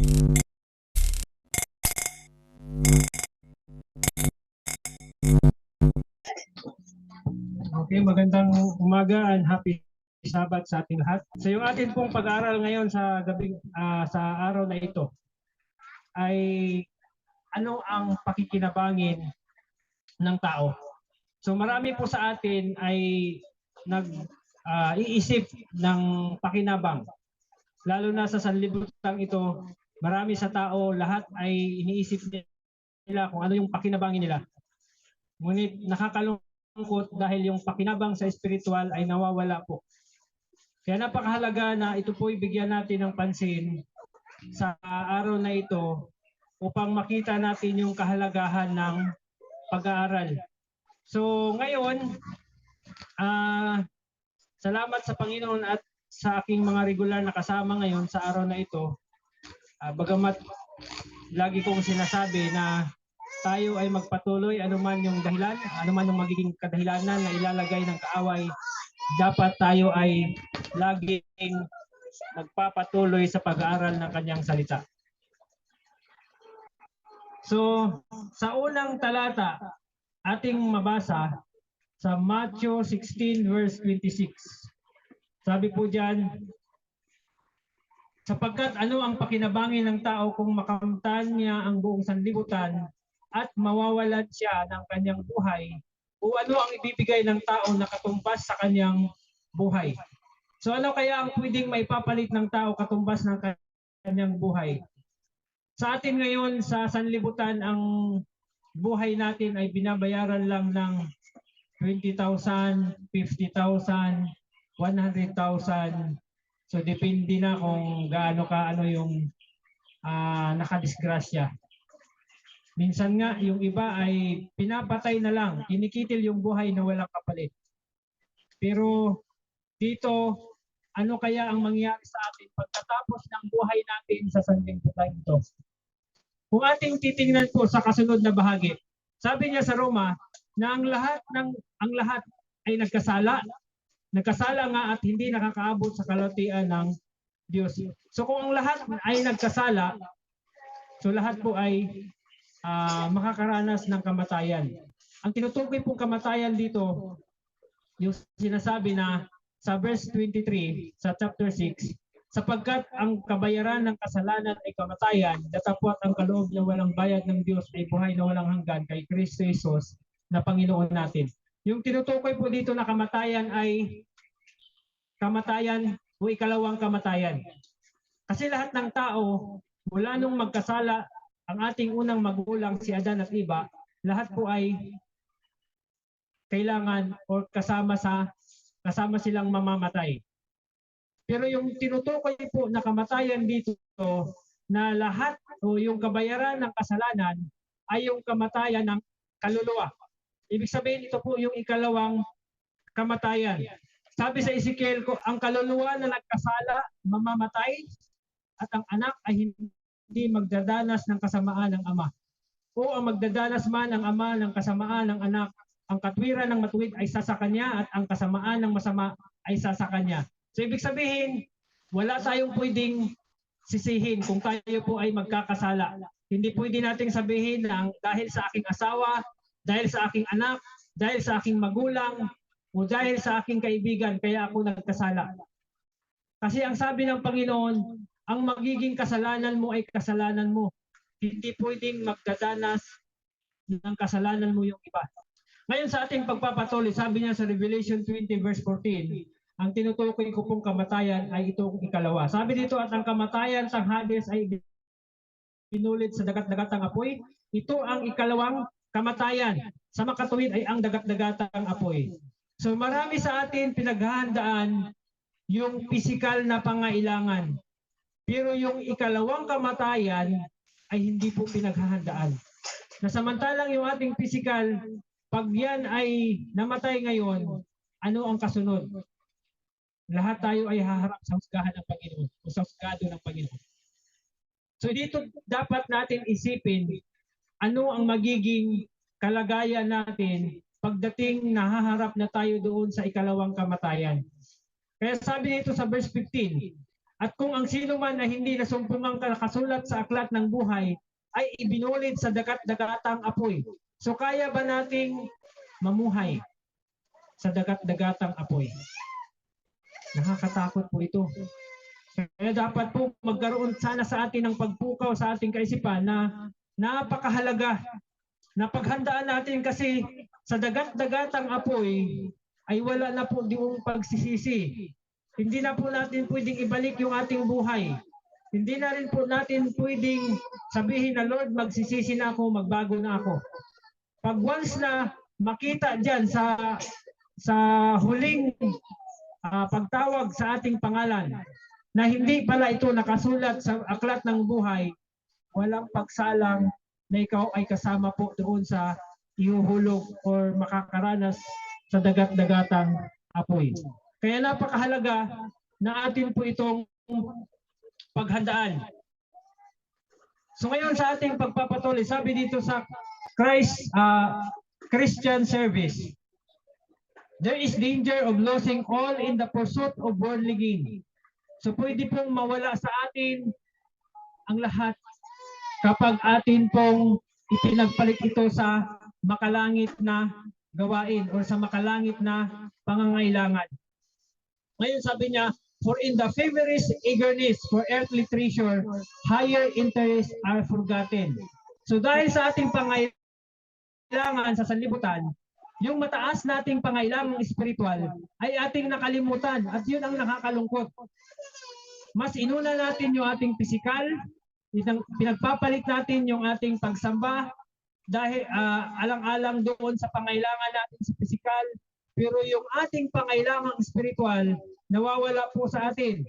Okay, magandang umaga and happy Sabat sa ating lahat. So yung atin pong pag-aaral ngayon sa sa araw na ito ay ano ang pakikinabangin ng tao. So marami po sa atin ay iisip ng pakinabang. Lalo na sa sanlibutan ito, marami sa tao, lahat ay iniisip nila kung ano yung pakinabangin nila. Ngunit nakakalungkot dahil yung pakinabang sa espiritual ay nawawala po. Kaya napakahalaga na ito po'y bigyan natin ng pansin sa araw na ito upang makita natin yung kahalagahan ng pag-aaral. So ngayon, salamat sa Panginoon at sa aking mga regular na kasama ngayon sa araw na ito. Bagamat lagi kong sinasabi na tayo ay magpatuloy anuman yung dahilan, anuman yung magiging kadahilanan na ilalagay ng kaaway, dapat tayo ay laging magpapatuloy sa pag-aaral ng kanyang salita. So, sa unang talata, ating mabasa sa Matthew 16 verse 26. Sabi po diyan, sapagkat ano ang pakinabangin ng tao kung makamtan niya ang buong sanlibutan at mawawalan siya ng kanyang buhay, o ano ang ibibigay ng tao na katumbas sa kanyang buhay. So ano kaya ang pwedeng maipapalit ng tao katumbas ng kanyang buhay? Sa atin ngayon sa sanlibutan, ang buhay natin ay binabayaran lang ng 20,000, 50,000, 100,000. So depende na kung gaano ka yung nakadisgrasya. Minsan nga yung iba ay pinapatay na lang, kinikitil yung buhay na walang kapalit. Pero dito, ano kaya ang mangyayari sa atin pagkatapos ng buhay natin sa sanlibutan ito? Kung ating titingnan po sa kasunod na bahagi, sabi niya sa Roma na ang lahat ay nagkasala. Nagkasala nga at hindi nakakaabot sa kalutian ng Diyos. So kung ang lahat ay nagkasala, so lahat po ay makakaranas ng kamatayan. Ang tinutukoy pong kamatayan dito, yung sinasabi na sa verse 23 sa chapter 6, sapagkat ang kabayaran ng kasalanan ay kamatayan, datapwat ang kaloob na walang bayad ng Diyos ay buhay na walang hanggan kay Kristo Jesus na Panginoon natin. Yung tinutukoy po dito na kamatayan ay kamatayan o ikalawang kamatayan. Kasi lahat ng tao, mula nung magkasala, ang ating unang magulang si Adan at Eva, lahat po ay kailangan o kasama silang mamamatay. Pero yung tinutukoy po na kamatayan dito na lahat o yung kabayaran ng kasalanan ay yung kamatayan ng kaluluwa. Ibig sabihin ito po yung ikalawang kamatayan. Sabi sa Ezekiel ko, ang kaluluwa na nagkasala mamamatay at ang anak ay hindi magdadanas ng kasamaan ng ama. O ang magdadanas man ang ama ng kasamaan ng anak, ang katwiran ng matuwid ay sa kanya at ang kasamaan ng masama ay sa kanya. So ibig sabihin, wala tayong pwedeng sisihin kung tayo po ay magkakasala. Hindi pwede nating sabihin na dahil sa aking asawa, dahil sa aking anak, dahil sa aking magulang, o dahil sa aking kaibigan, kaya ako nagkasala. Kasi ang sabi ng Panginoon, ang magiging kasalanan mo ay kasalanan mo. Hindi pwedeng magdadanas ng kasalanan mo yung iba. Ngayon sa ating pagpapatuloy, sabi niya sa Revelation 20 verse 14, ang tinutukoy ko pong kamatayan ay itong ikalawa. Sabi dito, at ang kamatayan sa Hades ay pinulit sa dagat-dagatang apoy. Ito ang ikalawang kamatayan. Sa makatuwid ay ang dagat-dagatang apoy. So marami sa atin pinaghahandaan yung pisikal na pangailangan. Pero yung ikalawang kamatayan ay hindi po pinaghahandaan. Na samantalang yung ating pisikal, pag yan ay namatay ngayon, ano ang kasunod? Lahat tayo ay haharap sa husgahan ng Panginoon o sa husgado ng Panginoon. So dito dapat natin isipin ano ang magiging kalagayan natin pagdating nahaharap na tayo doon sa ikalawang kamatayan. Kaya sabi nito sa verse 15, At kung ang sino man na hindi nasumpungang nakasulat sa aklat ng buhay ay ibinulid sa dagat-dagatang apoy. So kaya ba nating mamuhay sa dagat-dagatang apoy? Nakakatakot po ito. Kaya dapat po magkaroon sana sa atin ng pagpukaw sa ating kaisipan na napakahalaga na paghandaan natin kasi sa dagat-dagatang apoy ay wala na po yung pagsisisi. Hindi na po natin pwedeng ibalik yung ating buhay. Hindi na rin po natin pwedeng sabihin na Lord, magsisisi na ako, magbago na ako. Pag once na makita dyan sa huling pagtawag sa ating pangalan na hindi pala ito nakasulat sa aklat ng buhay, walang pagsalang na ikaw ay kasama po doon sa ihuhulog or makakaranas sa dagat-dagatang apoy. Kaya napakahalaga na atin po itong paghandaan. So ngayon sa ating pagpapatuloy, sabi dito sa Christian service, there is danger of losing all in the pursuit of worldly gain. So pwede pong mawala sa atin ang lahat kapag atin pong ipinagpalit ito sa makalangit na gawain o sa makalangit na pangangailangan. Ngayon sabi niya, for in the feverish eagerness for earthly treasure, higher interests are forgotten. So dahil sa ating pangailangan sa sanlibutan, yung mataas nating pangailangang espiritual ay ating nakalimutan at yun ang nakakalungkot. Mas inuna natin yung ating pisikal, pinagpapalit natin yung ating pagsamba dahil alang-alang doon sa pangailangan natin sa pisikal, pero yung ating pangailangang espiritual nawawala po sa atin.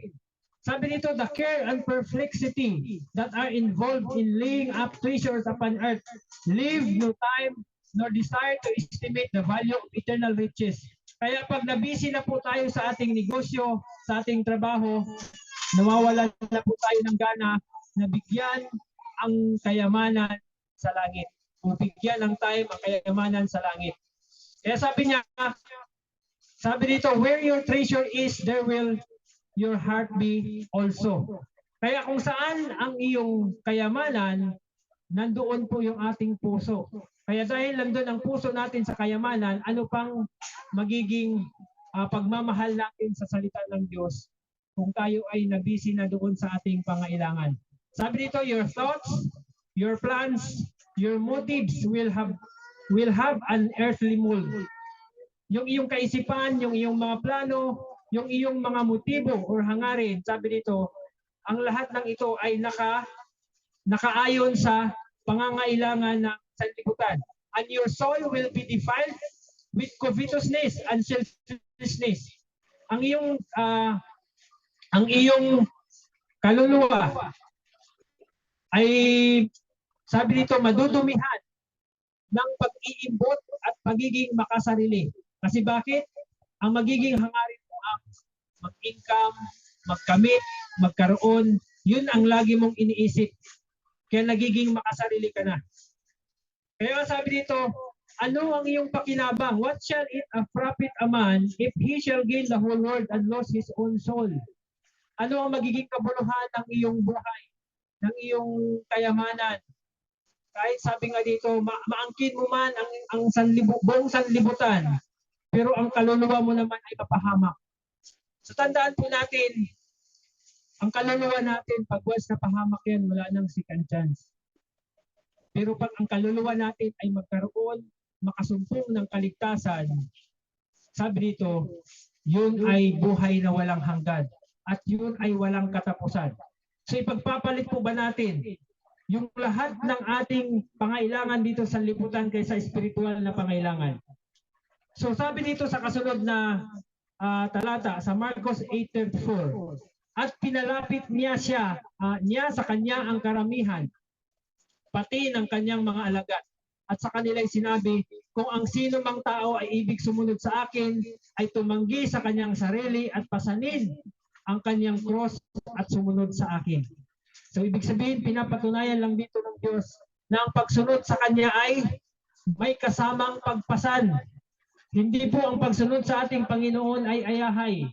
Sabi dito, the care and perplexity that are involved in laying up treasures upon earth leave no time nor desire to estimate the value of eternal riches. Kaya pag nabisi na po tayo sa ating negosyo, sa ating trabaho, nawawalan na po tayo ng gana na bigyan ang kayamanan sa langit. O bigyan ng time ang kayamanan sa langit. Kaya sabi dito, where your treasure is, there will your heart be also. Kaya kung saan ang iyong kayamanan, nandoon po yung ating puso. Kaya dahil nandoon ang puso natin sa kayamanan, ano pang magiging pagmamahal natin sa salita ng Diyos kung tayo ay nabisi na doon sa ating pangailangan. Sabi dito, your thoughts, your plans, your motives will have an earthly mold. Yung iyong kaisipan, yung iyong mga plano, yung iyong mga motibo or hangarin, sabi dito, ang lahat ng ito ay nakaayon sa pangangailangan ng sanlibutan. And your soul will be defiled with covetousness and selfishness. Ang iyong kaluluwa ay sabi dito madudumihan ng pag-iimbot at pagiging makasarili. Kasi bakit? Ang magiging hangarin mo ang mag-income, magkamit, magkaroon, yun ang lagi mong iniisip. Kaya nagiging makasarili ka na. Kaya sabi dito, ano ang iyong pakinabang? What shall it profit a man if he shall gain the whole world and lose his own soul? Ano ang magiging kabuluhan ng iyong buhay, ng iyong kayamanan? Kahit sabi nga dito, maangkin mo man ang buong sanlibutan, pero ang kaluluwa mo naman ay mapahamak. So tandaan po natin, ang kaluluwa natin, pag once napahamak yan, wala nang second chance. Pero pag ang kaluluwa natin ay magkaroon, makasumpong ng kaligtasan, sabi dito, yun ay buhay na walang hanggan. At yun ay walang katapusan. So ipagpapalit po ba natin yung lahat ng ating pangailangan dito sa liputan kaysa spiritual na pangailangan? So sabi dito sa kasunod na talata sa Marcos 8:34, at pinalapit niya sa kanya ang karamihan, pati ng kanyang mga alagad. At sa kanila ay sinabi, kung ang sino mang tao ay ibig sumunod sa akin, ay tumanggi sa kanyang sarili at pasanin ang kanyang cross at sumunod sa akin. So ibig sabihin, pinapatunayan lang dito ng Diyos na ang pagsunod sa Kanya ay may kasamang pagpasan. Hindi po ang pagsunod sa ating Panginoon ay ayahay.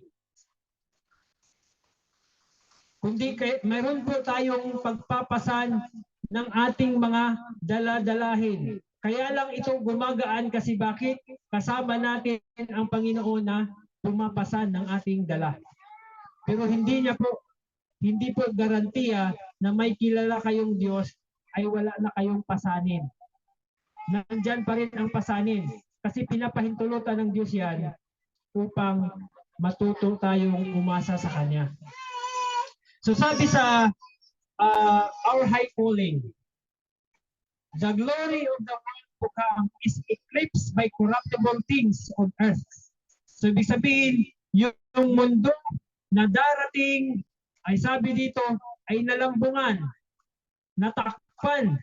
kundi mayroon po tayong pagpapasan ng ating mga daladalahin. Kaya lang ito gumagaan kasi bakit? Kasama natin ang Panginoon na pumapasan ng ating dala. Pero hindi po garantiya na may kilala kayong Diyos ay wala na kayong pasanin. Nandyan pa rin ang pasanin kasi pinapahintulutan ng Diyos yan upang matuto tayong umasa sa Kanya. So sabi sa our high calling, the glory of the world to come is eclipsed by corruptible things on earth. So ibig sabihin, yung mundo na darating ay sabi dito ay nalambungan, natakpan,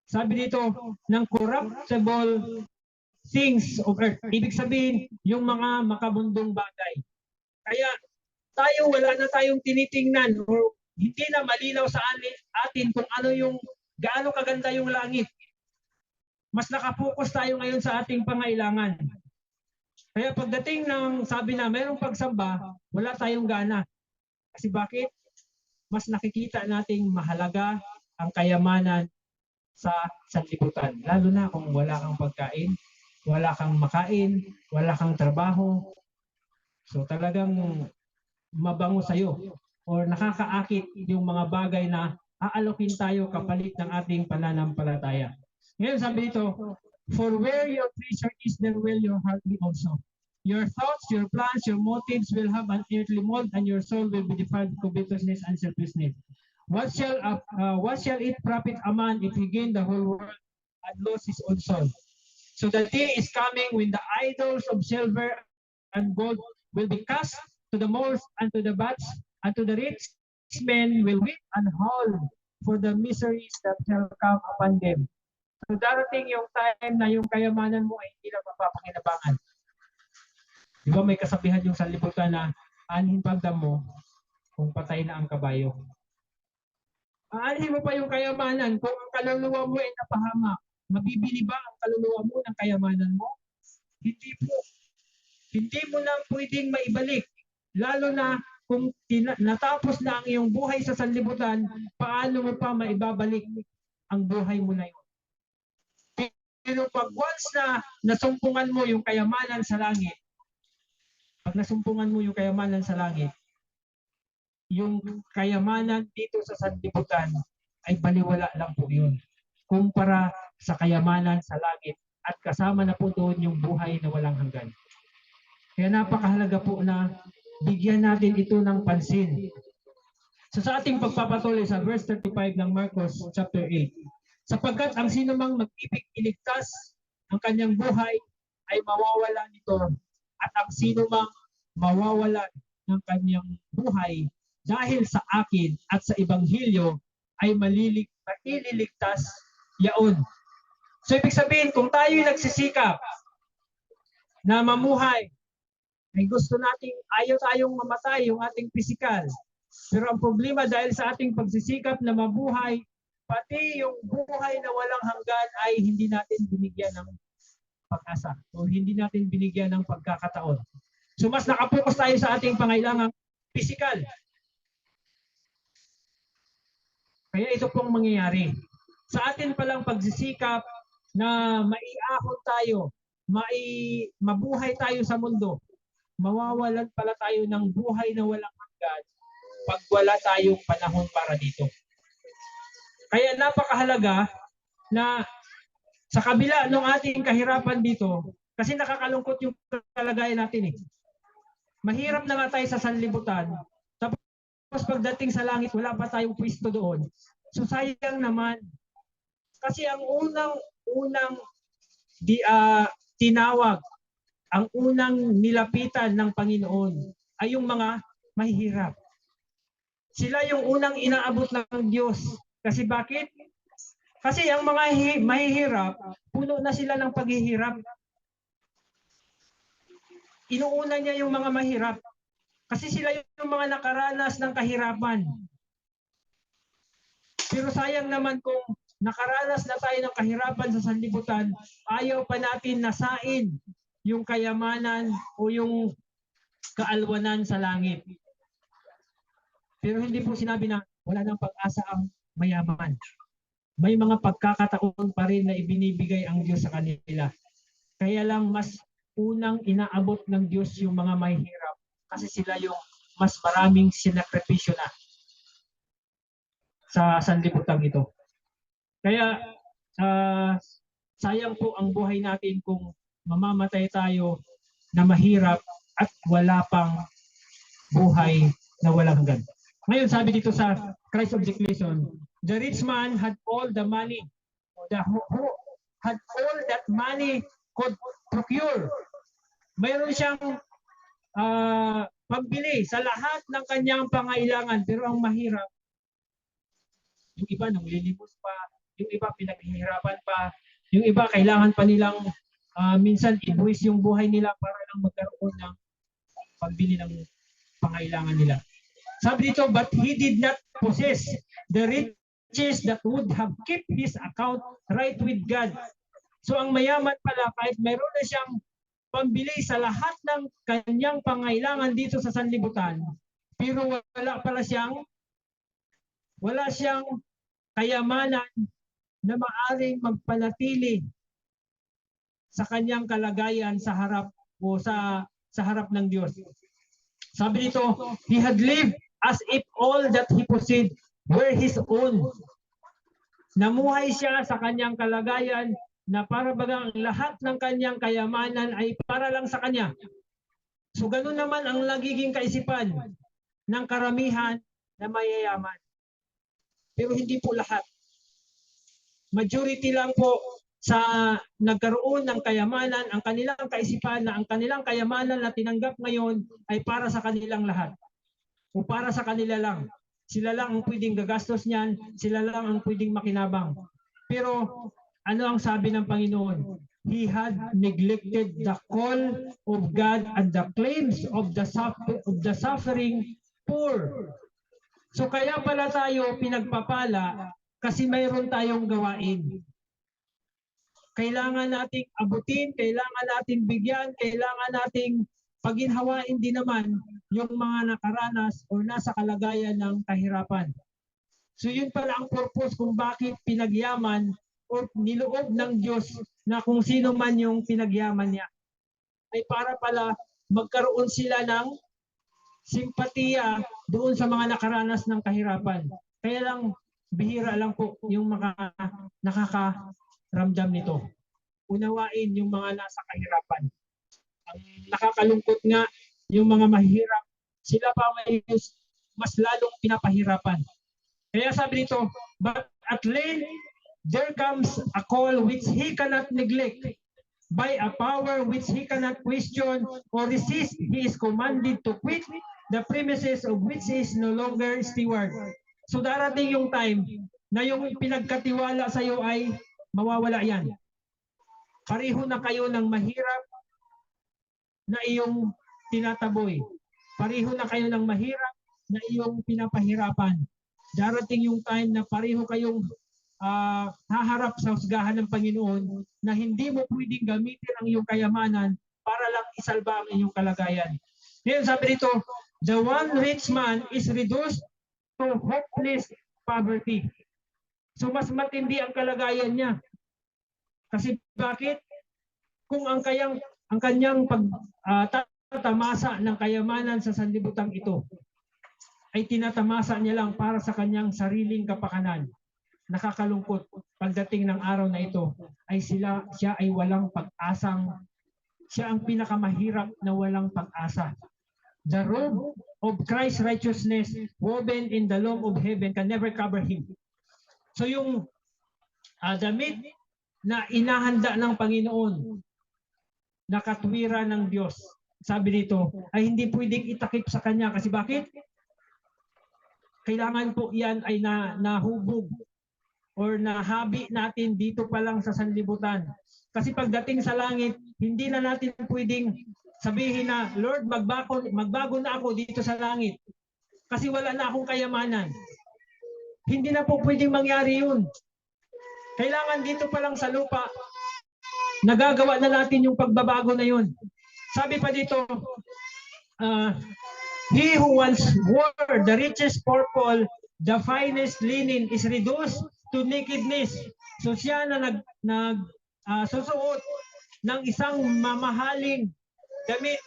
sabi dito, ng corruptible things of earth. Ibig sabihin, yung mga makabundong bagay. Kaya tayo, wala na tayong tinitingnan o hindi na malinaw sa atin kung ano yung gaano kaganda yung langit. Mas nakapokus tayo ngayon sa ating pangailangan. Kaya pagdating ng sabi na mayroong pagsamba, wala tayong gana. Kasi bakit? Mas nakikita nating mahalaga ang kayamanan sa sanlibutan. Lalo na kung wala kang pagkain, wala kang makain, wala kang trabaho. So talagang mabango sa'yo or nakakaakit yung mga bagay na aalokin tayo kapalit ng ating pananampalataya. Ngayon sabi dito, for where your treasure is, there will your heart be also. Your thoughts, your plans, your motives will have an earthly mold, and your soul will be defiled with covetousness and selfishness. What shall it profit a man if he gain the whole world and lose his own soul? So the day is coming when the idols of silver and gold will be cast to the moles and to the bats, and to the rich men will weep and howl for the miseries that shall come upon them. So darating yung time na yung kayamanan mo ay hindi na mapapakinabangan. Di ba may kasabihan yung sanlibutan na aanhin pagdam mo kung patay na ang kabayo. Aanhin mo pa yung kayamanan kung ang kaluluwa mo ay napahama. Mabibili ba ang kaluluwa mo ng kayamanan mo? Hindi po. Hindi mo na pwedeng maibalik. Lalo na kung natapos na ang iyong buhay sa sanlibutan, paano mo pa maibabalik ang buhay mo na yun? Pero pag once na nasumpungan mo yung kayamanan sa langit, pag nasumpungan mo yung kayamanan sa langit, yung kayamanan dito sa sanlibutan ay baliwala lang po yun. Kumpara sa kayamanan sa langit at kasama na po doon yung buhay na walang hanggan. Kaya napakahalaga po na bigyan natin ito ng pansin. So sa ating pagpapatuloy sa verse 35 ng Marcos chapter 8, sapagkat ang sinumang mag-ibig iligtas ang kanyang buhay ay mawawala nito, at ang sinumang mawawala ng kanyang buhay dahil sa akin at sa Ebanghelyo ay maliligtas yaon. So ibig sabihin, kung tayo'y nagsisikap na mamuhay, ay gusto nating, ayaw tayong mamatay yung ating pisikal. Pero ang problema dahil sa ating pagsisikap na mabuhay, pati yung buhay na walang hanggan ay hindi natin binigyan ng pag-asa o hindi natin binigyan ng pagkakataon. So mas nakapokus tayo sa ating pangailangang pisikal. Kaya ito pong mangyayari. Sa atin palang pagsisikap na maiahon tayo, mabuhay tayo sa mundo, mawawalan pala tayo ng buhay na walang hanggan pag wala tayong panahon para dito. Kaya napakahalaga na sa kabila ng ating kahirapan dito, kasi nakakalungkot yung kalagayan natin eh. Mahirap na nga tayo sa sanlibutan, tapos pagdating sa langit, wala pa tayong pwesto doon. So sayang naman. Kasi ang unang tinawag, ang unang nilapitan ng Panginoon ay yung mga mahihirap. Sila yung unang inaabot ng Diyos. Kasi bakit? Kasi ang mga mahihirap, puno na sila ng paghihirap. Inuuna niya yung mga mahirap. Kasi sila yung mga nakaranas ng kahirapan. Pero sayang naman kung nakaranas na tayo ng kahirapan sa sanlibutan, ayaw pa natin nasain yung kayamanan o yung kaalwanan sa langit. Pero hindi po sinabi na wala nang pag-asa ang mayaman. May mga pagkakataon pa rin na ibinibigay ang Diyos sa kanila. Kaya lang mas unang inaabot ng Diyos yung mga mahihirap kasi sila yung mas maraming sinakripisyo na sa sanlibutan ito. Kaya sayang po ang buhay natin kung mamamatay tayo na mahirap at wala pang buhay na walang hanggan. Ngayon sabi dito sa Christ of Declaration, the rich man had all the money, who had all that money could procure. Mayroon siyang pambili sa lahat ng kanyang pangailangan, pero ang mahirap, yung iba nanglilimos pa, yung iba pinaghihirapan pa, yung iba kailangan pa nilang minsan ibuwis yung buhay nila para lang magkaroon ng pambili ng pangailangan nila. Sabi dito, but he did not possess the riches that would have kept his account right with God. So ang mayaman pala, kahit mayroon na siyang pambili sa lahat ng kanyang pangailangan dito sa sanlibutan, pero wala siyang kayamanan na maaring magpanatili sa kanyang kalagayan sa harap o sa harap ng Diyos. Sabi dito, he had lived as if all that he possessed were his own. Namuhay siya sa kanyang kalagayan na para bagang lahat ng kanyang kayamanan ay para lang sa kanya. So ganoon naman ang nagiging kaisipan ng karamihan na mayayaman. Pero hindi po lahat. Majority lang po sa nagkaroon ng kayamanan, ang kanilang kaisipan na ang kanilang kayamanan na tinanggap ngayon ay para sa kanilang lahat. O para sa kanila lang. Sila lang ang pwedeng gagastos niyan, sila lang ang pwedeng makinabang. Pero ano ang sabi ng Panginoon? He had neglected the call of God and the claims of the suffering poor. So kaya pala tayo pinagpapala kasi mayroon tayong gawain. Kailangan nating abutin, kailangan nating bigyan, kailangan nating paginhawain din naman yung mga nakaranas o nasa kalagayan ng kahirapan. So yun pala ang purpose kung bakit pinagyaman o niloob ng Diyos na kung sino man yung pinagyaman niya. Ay para pala magkaroon sila ng simpatiya doon sa mga nakaranas ng kahirapan. Kaya lang, bihira lang po yung mga nakakaramdam nito. Unawain yung mga nasa kahirapan. Ang nakakalungkot nga, yung mga mahirap, sila pa may mas lalong pinapahirapan. Kaya sabi nito, but at length, there comes a call which he cannot neglect. By a power which he cannot question or resist, he is commanded to quit the premises of which he is no longer steward. So darating yung time na yung pinagkatiwala sa iyo ay mawawala yan. Pareho na kayo ng mahirap na iyong tinataboy. Pareho na kayo ng mahirap na iyong pinapahirapan. Darating yung time na pareho kayong haharap sa husgahan ng Panginoon na hindi mo pwedeng gamitin ang iyong kayamanan para lang isalba ang iyong kalagayan. Ngayon sabi dito, the one rich man is reduced to hopeless poverty. So mas matindi ang kalagayan niya. Kasi bakit? Kung ang kanyang pagtatamasa ng kayamanan sa sanlibutan ito ay tinatamasa niya lang para sa kanyang sariling kapakanan. Nakakalungkot pagdating ng araw na ito ay siya ay walang pag-asang, siya ang pinakamahirap na walang pag-asa. The robe of Christ's righteousness woven in the loom of heaven can never cover him. So yung damit na inahanda ng Panginoon na katwiran ng Diyos, sabi dito, ay hindi pwedeng itakip sa kanya. Kasi bakit? Kailangan po yan ay nahubog or nahabi natin dito pa lang sa sanlibutan. Kasi pagdating sa langit, hindi na natin pwedeng sabihin na, Lord, magbago na ako dito sa langit. Kasi wala na akong kayamanan. Hindi na po pwedeng mangyari yun. Kailangan dito pa lang sa lupa, nagagawa na natin yung pagbabago na yun. Sabi pa dito, He who once wore the richest purple, the finest linen is reduced to nakedness. So siya na susuot ng isang mamahaling damit,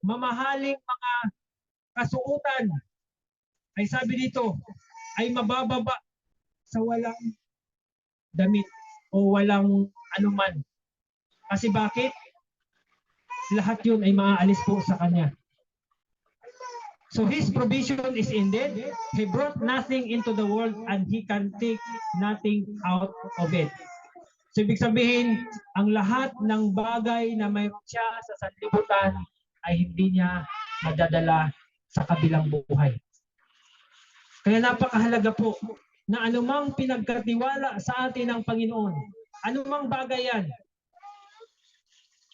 mamahaling mga kasuotan, ay sabi dito, ay mabababa sa walang damit o walang anuman. Kasi bakit? Lahat yun ay maaalis po sa kanya. So his provision is ended. He brought nothing into the world and he can take nothing out of it. So ibig sabihin, ang lahat ng bagay na mayroon siya sa sanlibutan ay hindi niya madadala sa kabilang buhay. Kaya napakahalaga po na anumang pinagkatiwala sa atin ng Panginoon, anumang bagay yan,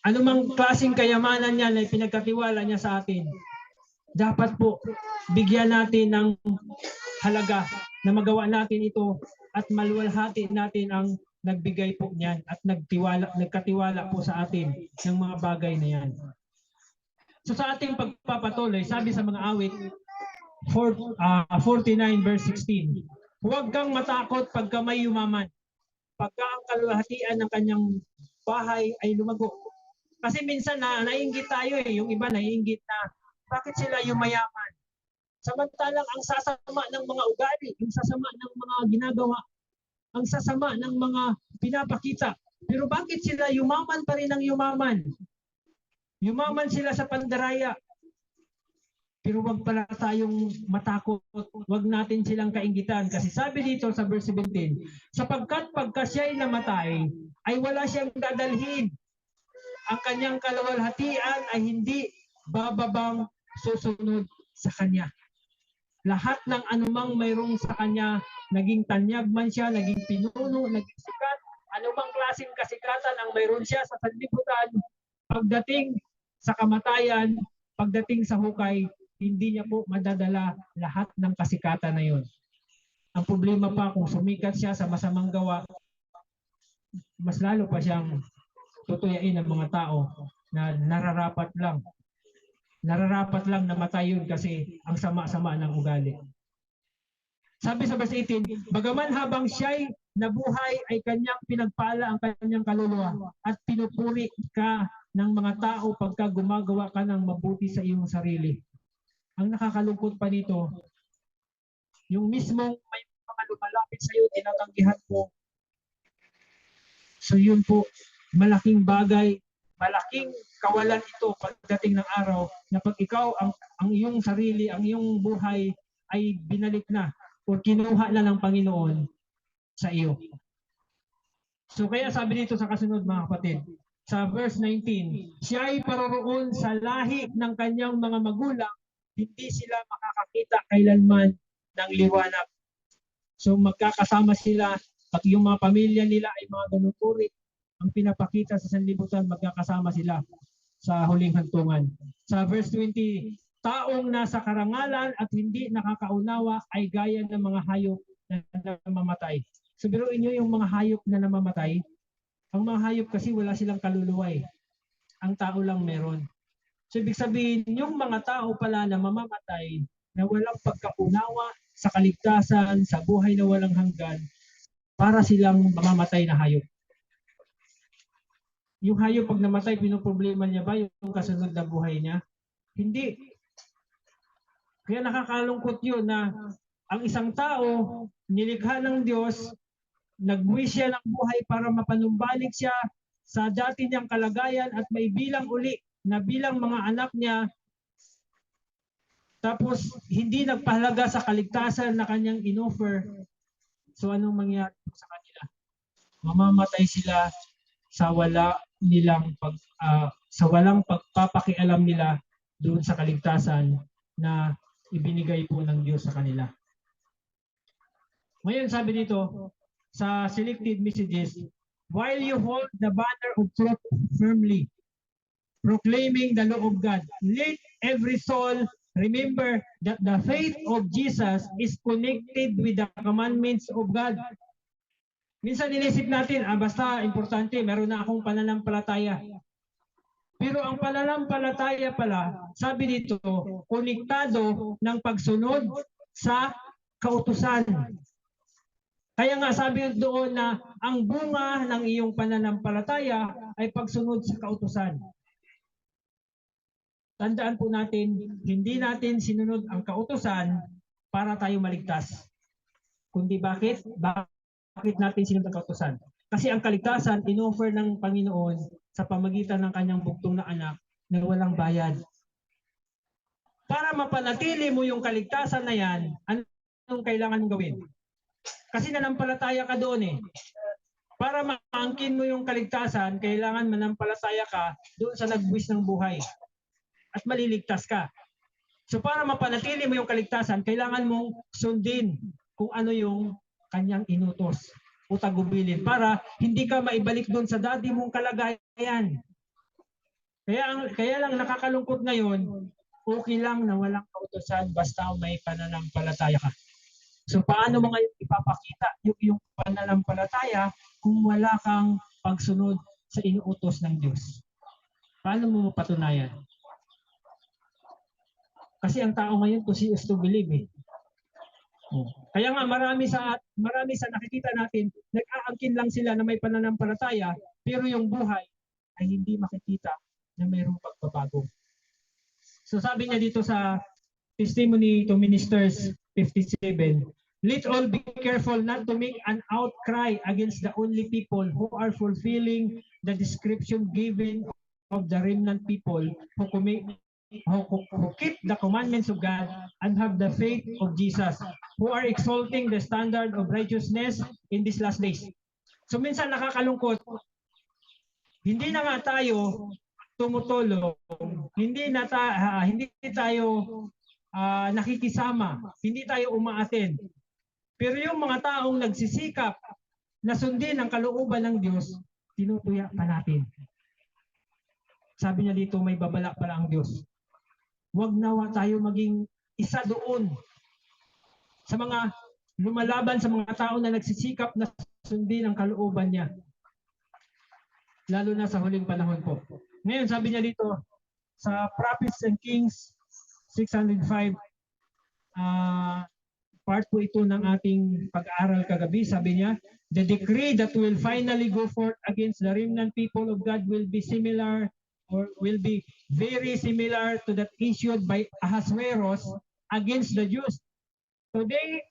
anumang klaseng kayamanan yan ay pinagkatiwala niya sa atin, dapat po bigyan natin ng halaga na magawa natin ito at maluwalhati natin ang nagbigay po niyan at nagkatiwala po sa atin ng mga bagay na yan. So sa ating pagpapatuloy, sabi sa mga awit 49 verse 16, huwag kang matakot pagka may yumaman, pagka ang kalwalhatian ng kanyang bahay ay lumago. Kasi minsan naiinggit tayo yung iba naiinggit na bakit sila yumayaman? Samantalang ang sasama ng mga ugali, ang sasama ng mga ginagawa, ang sasama ng mga pinapakita. Pero bakit sila yumaman pa rin ng yumaman? Yumaman sila sa pandaraya. Pero wag pala tayong matakot, wag natin silang kainggitan. Kasi sabi dito sa verse 17, sapagkat pagka siya'y namatay, ay wala siyang dadalhin. Ang kanyang kalawalhatian ay hindi bababang susunod sa kanya. Lahat ng anumang mayroong sa kanya, naging tanyag man siya, naging pinuno, naging sikat, anumang klaseng kasikatan ang mayroon siya sa sanlibutan, pagdating sa kamatayan, pagdating sa hukay, hindi niya po madadala lahat ng kasikatan na yun. Ang problema pa kung sumikat siya sa masamang gawa, mas lalo pa siyang tutuyain ng mga tao na nararapat lang namatay yun kasi ang sama-sama ng ugali. Sabi sa verse 18, bagaman habang siya'y nabuhay ay kanyang pinagpala ang kanyang kaluluwa at pinupuri ka ng mga tao pagka gumagawa ka ng mabuti sa iyong sarili. Ang nakakalungkot pa nito, yung mismong may mga lumalapit sa iyo, tinatanggihan mo. So yun po, malaking bagay, malaking kawalan ito pagdating ng araw na pag ikaw ang iyong sarili, ang iyong buhay ay binalik na o kinuha na ng Panginoon sa iyo. So kaya sabi dito sa kasunod mga kapatid, sa verse 19, siya ay paroroon sa lahi ng kanyang mga magulang, hindi sila makakakita kailanman ng liwanag. So magkakasama sila, pag yung mga pamilya nila ay mga ganuturi, ang pinapakita sa sanlibutan, magkakasama sila sa huling hantungan. Sa verse 20, taong nasa karangalan at hindi nakakaunawa ay gaya ng mga hayop na namamatay. So biruin nyo yung mga hayop na namamatay. Ang mga hayop kasi wala silang kaluluwa eh. Ang tao lang meron. So ibig sabihin, yung mga tao pala na mamamatay na walang pagkaunawa sa kaligtasan, sa buhay na walang hanggan, para silang mamamatay na hayop. Yung hayop pag namatay, pinoproblema niya ba yung kasunod na buhay niya? Hindi. Kaya nakakalungkot yun na ang isang tao, nilikha ng Diyos, nagbuwi siya ng buhay para mapanumbalik siya sa dati niyang kalagayan at may bilang uli na bilang mga anak niya. Tapos hindi nagpahalaga sa kaligtasan na kanyang inoffer. So anong mangyari sa kanila? Mamamatay sila sa walang pagpapakialam nila doon sa kaligtasan na ibinigay po ng Diyos sa kanila. Ngayon sabi dito sa selected messages, while you hold the banner of truth firmly, proclaiming the law of God, let every soul remember that the faith of Jesus is connected with the commandments of God. Minsan inisip natin, basta importante, meron na akong pananampalataya. Pero ang pananampalataya pala, sabi dito, konektado ng pagsunod sa kautusan. Kaya nga sabi doon na ang bunga ng iyong pananampalataya ay pagsunod sa kautusan. Tandaan po natin, hindi natin sinunod ang kautusan para tayo maligtas. Kundi bakit? Bakit natin sinunod ang kautusan? Kasi ang kaligtasan, inoffer ng Panginoon sa pamagitan ng kanyang bugtong na anak na walang bayad. Para mapanatili mo yung kaligtasan na yan, anong kailangan mong gawin? Kasi nanampalataya ka doon eh. Para maangkin mo yung kaligtasan, kailangan manampalataya ka doon sa nagbuwis ng buhay. At maliligtas ka. So para mapanatili mo yung kaligtasan, kailangan mong sundin kung ano yung kanyang inutos o tagubilin para hindi ka maibalik doon sa dati mong kalagayan. Kaya lang nakakalungkot ngayon, okay lang na walang kautusan basta may pananampalataya ka. So paano mo ngayon ipapakita yung pananampalataya kung wala kang pagsunod sa inuutos ng Diyos? Paano mo mapatunayan? Kasi ang tao ngayon to see is to believe eh. Kaya nga marami sa nakikita natin, nag-aangkin lang sila na may pananampalataya, pero yung buhay ay hindi makikita na mayroong pagbabago. So sabi niya dito sa Testimony to Ministers 57, let all be careful not to make an outcry against the only people who are fulfilling the description given of the remnant people who keep the commandments of God and have the faith of Jesus, who are exalting the standard of righteousness in these last days. So minsan nakakalungkot, hindi na nga tayo tumutulong, hindi tayo nakikisama, hindi tayo umaaten. Pero yung mga taong nagsisikap na sundin ang kalooban ng Diyos, tinutuya pa natin. Sabi niya dito, may babala pala ang Diyos. Huwag nawa tayo maging isa doon sa mga lumalaban sa mga tao na nagsisikap na sundin ang kalooban niya. Lalo na sa huling panahon po. Ngayon, sabi niya dito, sa Prophets and Kings 605, part po ito ng ating pag-aaral kagabi, sabi niya, the decree that will finally go forth against the remnant people of God will be similar or will be very similar to that issued by Ahasuerus against the Jews. Today,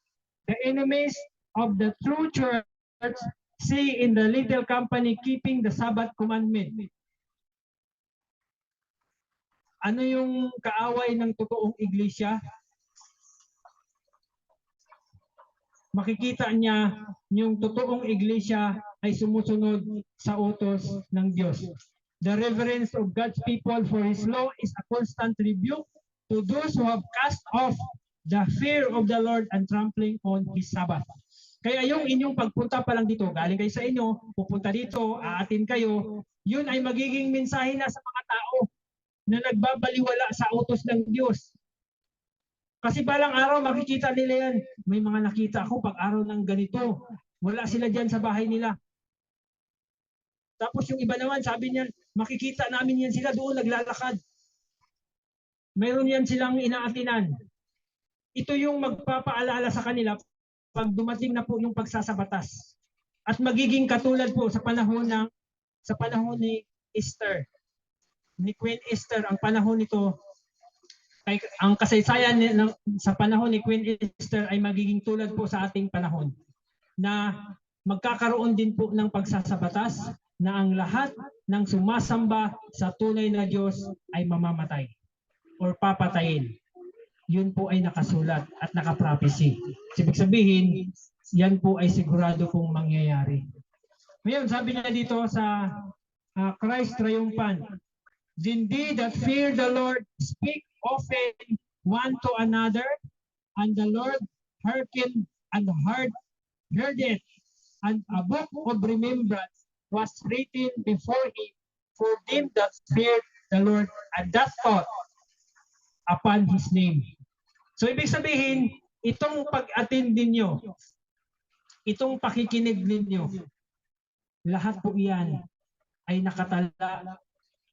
the enemies of the true church see in the little company keeping the Sabbath commandment. Ano yung kaaway ng totoong iglesia? Makikita niya yung totoong iglesia ay sumusunod sa utos ng Diyos. The reverence of God's people for His law is a constant rebuke to those who have cast off the fear of the Lord and trampling on His Sabbath. Kaya yung inyong pagpunta pa lang dito, galing kayo sa inyo, pupunta dito, aatin kayo, yun ay magiging mensahe na sa mga tao na nagbabaliwala sa utos ng Diyos. Kasi balang araw makikita nila yan. May mga nakita ako pag araw ng ganito. Wala sila dyan sa bahay nila. Tapos yung iba naman, sabi niya, makikita namin yan sila doon naglalakad. Mayroon yan silang inaatinan. Ito yung magpapaalala sa kanila pag dumating na po yung pagsasabatas. At magiging katulad po sa panahon ni Esther. Ni Queen Esther, ang panahon nito, ang kasaysayan sa panahon ni Queen Esther ay magiging tulad po sa ating panahon na magkakaroon din po ng pagsasabatas na ang lahat ng sumasamba sa tunay na Diyos ay mamamatay or papatayin. Yun po ay nakasulat at nakaprophecy. Ibig sabihin, yan po ay sigurado pong mangyayari. Ngayon, sabi niya dito sa Christ Triumphant, indeed that fear the Lord speak often one to another, and the Lord hearkened and heard it, and a book of remembrance was written before Him for them that feared the Lord and that thought upon His name. So ibig sabihin, itong pag-attend ninyo, itong pakikinig ninyo, lahat po iyan ay nakatala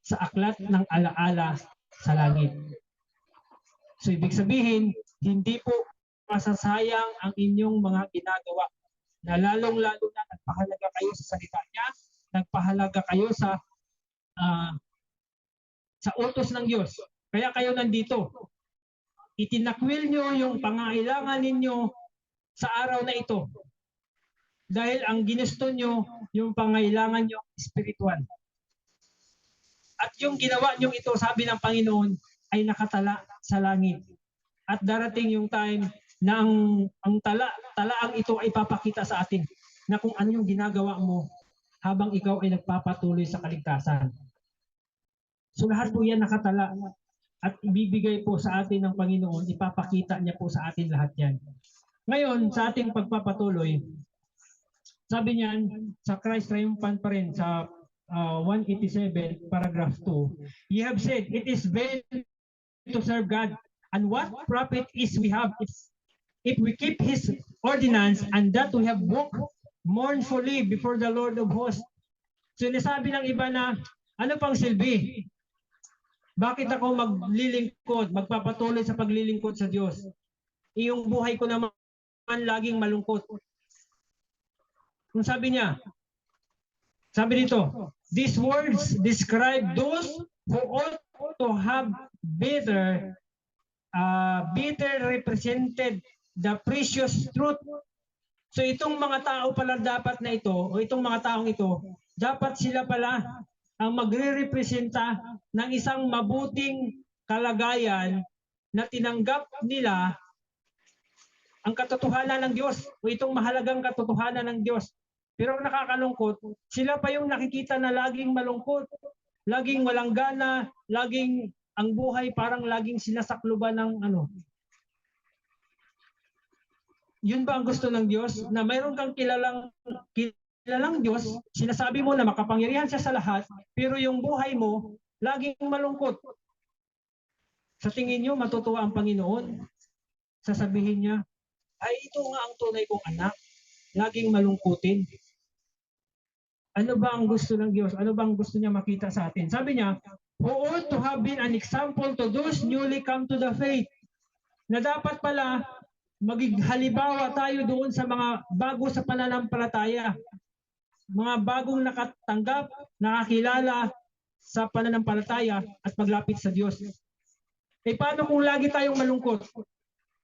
sa aklat ng alaala sa langit. So ibig sabihin, hindi po masasayang ang inyong mga ginagawa, na lalong-lalo na nagpahalaga kayo sa salita niya, nagpahalaga kayo sa utos ng Diyos. Kaya kayo nandito. Itinakwil nyo yung pangailangan ninyo sa araw na ito. Dahil ang ginusto nyo, yung pangailangan nyo spiritual. At yung ginawa nyo ito, sabi ng Panginoon, ay nakatala sa langit. At darating yung time na ang talaang ito ay papakita sa atin na kung ano yung ginagawa mo habang ikaw ay nagpapatuloy sa kaligtasan. So lahat po yan nakatala at ibibigay po sa atin ng Panginoon, ipapakita niya po sa atin lahat yan. Ngayon, sa ating pagpapatuloy, sabi niyan sa Christ Triumphant pa rin sa 187 paragraph 2, ye have said, it is vain to serve God, and what profit is we have if we keep His ordinance, and that we have walked mournfully before the Lord of hosts. So sinasabi ng iba na, ano pang silbi? Bakit ako maglilingkod, magpapatuloy sa paglilingkod sa Diyos? Iyong buhay ko naman laging malungkot. Kung sabi niya, sabi dito, these words describe those who ought to have better represented the precious truth. So itong mga tao pala dapat na ito, o itong mga taong ito, dapat sila pala ang magre-representa ng isang mabuting kalagayan na tinanggap nila ang katotohanan ng Diyos, o itong mahalagang katotohanan ng Diyos. Pero nakakalungkot, sila pa yung nakikita na laging malungkot, laging walang gana, laging ang buhay parang laging sinasakluban ng ano. Yun ba ang gusto ng Diyos? Na mayroon kang kilalang Diyos, sinasabi mo na makapangyarihan siya sa lahat, pero yung buhay mo, laging malungkot. Sa tingin nyo, matutuwa ang Panginoon? Sasabihin niya, ay ito nga ang tunay kong anak, laging malungkutin. Ano ba ang gusto ng Diyos? Ano ba ang gusto niya makita sa atin? Sabi niya, who ought to have been an example to those newly come to the faith. Na dapat pala, maging halimbawa tayo doon sa mga bago sa pananampalataya. Mga bagong nakatanggap, nakakilala sa pananampalataya at maglapit sa Diyos. Eh paano kung lagi tayong malungkot?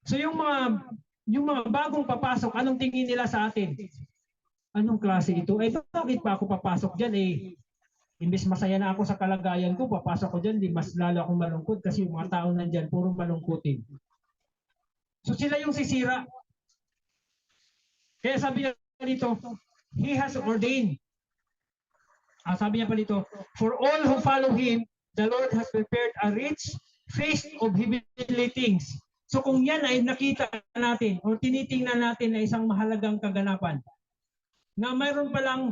So yung mga bagong papasok, anong tingin nila sa atin? Anong klase ito? Eh bakit pa ako papasok dyan? Imbes masaya na ako sa kalagayan ko, papasok ko dyan, di mas lalo akong malungkot kasi yung mga tao nandyan, puro malungkutin. So sila yung sisira. Kaya sabi niya dito, He has ordained. Sabi niya pa dito, for all who follow Him, the Lord has prepared a rich feast of heavenly things. So kung yan ay nakita natin o tinitingnan natin na isang mahalagang kaganapan, na mayroon palang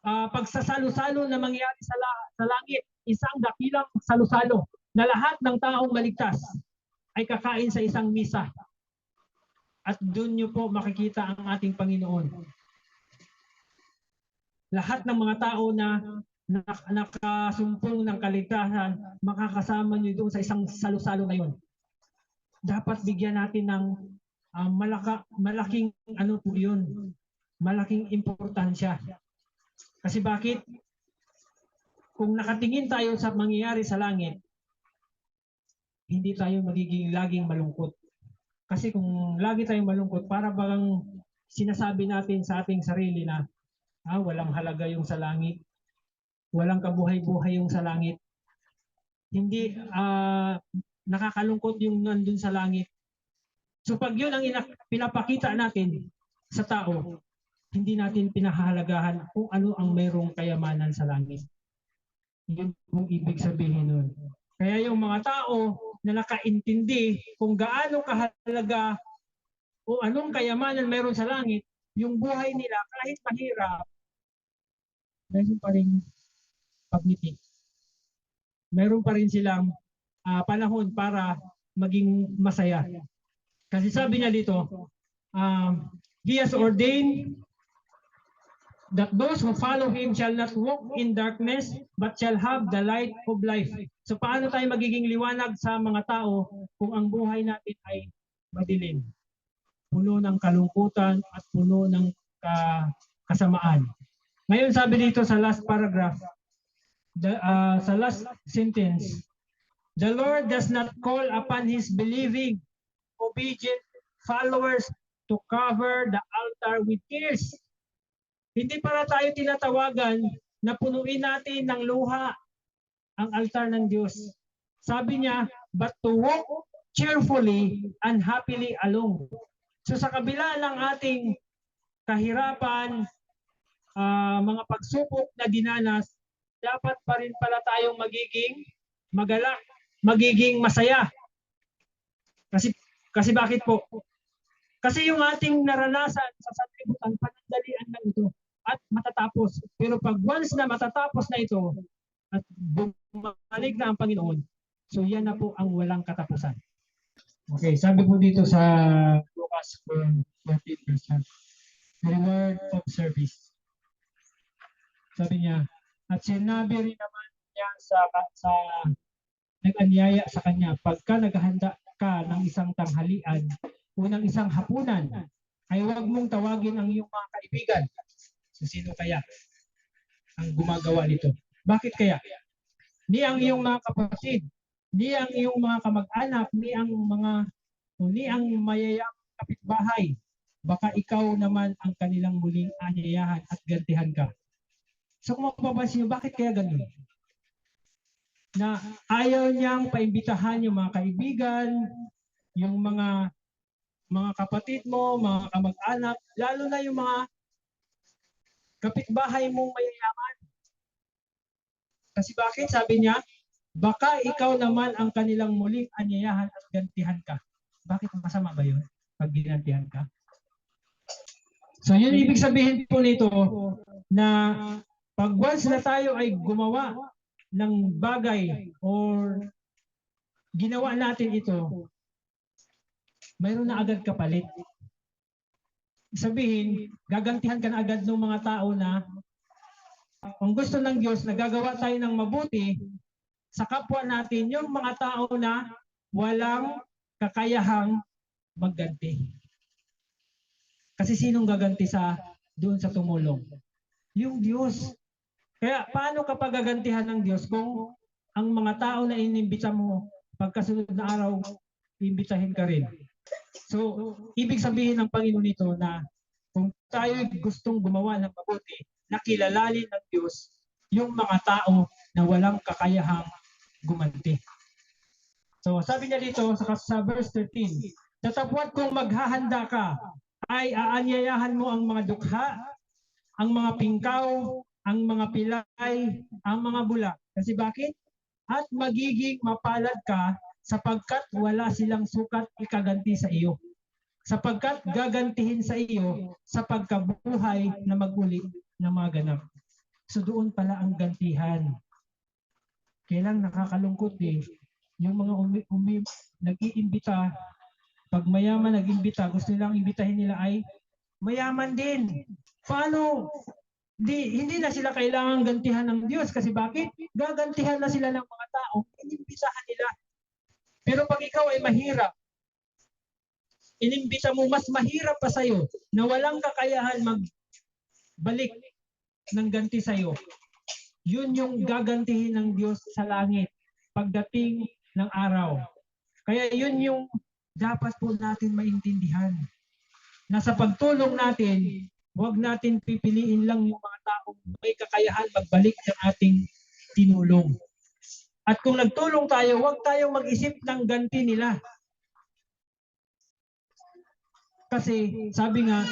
pagsasalo-salo na mangyayari sa langit, isang dakilang salo-salo na lahat ng taong maligtas ay kakain sa isang misa. At doon nyo po makikita ang ating Panginoon. Lahat ng mga tao na nakasumpong ng kaligtasan, makakasama nyo doon sa isang salo-salo na yun. Dapat bigyan natin ng malaking ano po yun, malaking importansya. Kasi bakit? Kung nakatingin tayo sa mangyayari sa langit, hindi tayo magiging laging malungkot. Kasi kung lagi tayong malungkot, para bang sinasabi natin sa ating sarili na walang halaga yung sa langit, walang kabuhay-buhay yung sa langit. Hindi nakakalungkot yung nandun sa langit. So pag yun ang pinapakita natin sa tao, hindi natin pinahahalagahan kung ano ang mayroong kayamanan sa langit. Yun kung ibig sabihin nun. Kaya yung mga tao na nakaintindi kung gaano kahalaga o anong kayamanan mayroon sa langit, yung buhay nila kahit mahirap, mayroon pa rin pagnitik. Mayroon pa rin silang panahon para maging masaya. Kasi sabi niya dito, He has ordained that those who follow Him shall not walk in darkness, but shall have the light of life. So paano tayo magiging liwanag sa mga tao kung ang buhay natin ay madilim? Puno ng kalungkutan at puno ng kasamaan. Ngayon sabi dito sa last paragraph, sa last sentence, the Lord does not call upon His believing, obedient followers to cover the altar with tears. Hindi para tayo tinatawagan na punuin natin ng luha ang altar ng Diyos. Sabi niya, but to walk cheerfully and happily along. So sa kabila ng ating kahirapan, mga pagsubok na dinanas, dapat pa rin pala tayong magiging magalak, magiging masaya. Kasi bakit po? Kasi yung ating naranasan sa sanlibutan, panandalian lang ito at matatapos. Pero pag once na matatapos na ito at bumalik na ang Panginoon, so yan na po ang walang katapusan. Okay, sabi po dito sa Lucas 14:1, reward of service. Sabi niya, at sinabi rin naman niya sa nag-anyaya sa kanya, pagka naghahanda ka ng isang tanghalian o ng isang hapunan, ay huwag mong tawagin ang iyong mga kaibigan. So sino kaya ang gumagawa nito? Bakit kaya? Ni ang iyong mga kapatid, ni ang iyong mga kamag-anak, ni ang mayayang kapitbahay. Baka ikaw naman ang kanilang muling anyayahan at gantihan ka. So kung mapapansin niyo, bakit kaya ganun? Na ayaw niyang paimbitahan yung mga kaibigan, yung mga kapatid mo, mga kamag-anak, lalo na yung mga kapitbahay mong mayayaman. Kasi bakit? Sabi niya, baka ikaw naman ang kanilang muling anyayahan at gantihan ka. Bakit masama ba yun pag ginantihan ka? So yun ibig sabihin po nito na pag once na tayo ay gumawa ng bagay or ginawa natin ito, mayroon na agad kapalit. Sabihin, gagantihan ka na agad ng mga tao na kung gusto ng Diyos na gagawa tayo ng mabuti sa kapwa natin, yung mga tao na walang kakayahang magganti. Kasi sinong gaganti doon sa tumulong? Yung Diyos. Kaya paano kapag gagantihan ng Diyos kung ang mga tao na inimbita mo pagkasunod na araw, imbitahin ka rin? So, ibig sabihin ng Panginoon nito na kung tayo gustong gumawa ng mabuti, nakilalalin ng Diyos yung mga tao na walang kakayahang gumanti. So, sabi niya dito sa verse 13, tatapwat kung maghahanda ka, ay aanyayahan mo ang mga dukha, ang mga pingkaw, ang mga pilay, ang mga bula. Kasi bakit? At magiging mapalad ka sapagkat wala silang sukat ikaganti sa iyo. Sapagkat gagantihin sa iyo sa pagkabuhay na maguli ng mga ganap. So doon pala ang gantihan. Kailang nakakalungkot yung mga nag-iimbita, pag mayaman nag-imbita, gusto nilang imbitahin nila ay mayaman din. Paano? Hindi na sila kailangang gantihan ng Diyos. Kasi bakit? Gagantihan na sila ng mga tao. Inimbitahan nila. Pero pag ikaw ay mahirap, inimbita mo, mas mahirap pa sa'yo na walang kakayahan magbalik ng ganti sa'yo. Yun yung gagantihin ng Diyos sa langit pagdating ng araw. Kaya yun yung dapat po natin maintindihan. Na sa pagtulong natin, huwag natin pipiliin lang yung mga taong may kakayahan magbalik ng ating tinulong. At kung nagtulong tayo, huwag tayong mag-isip ng ganti nila. Kasi sabi nga,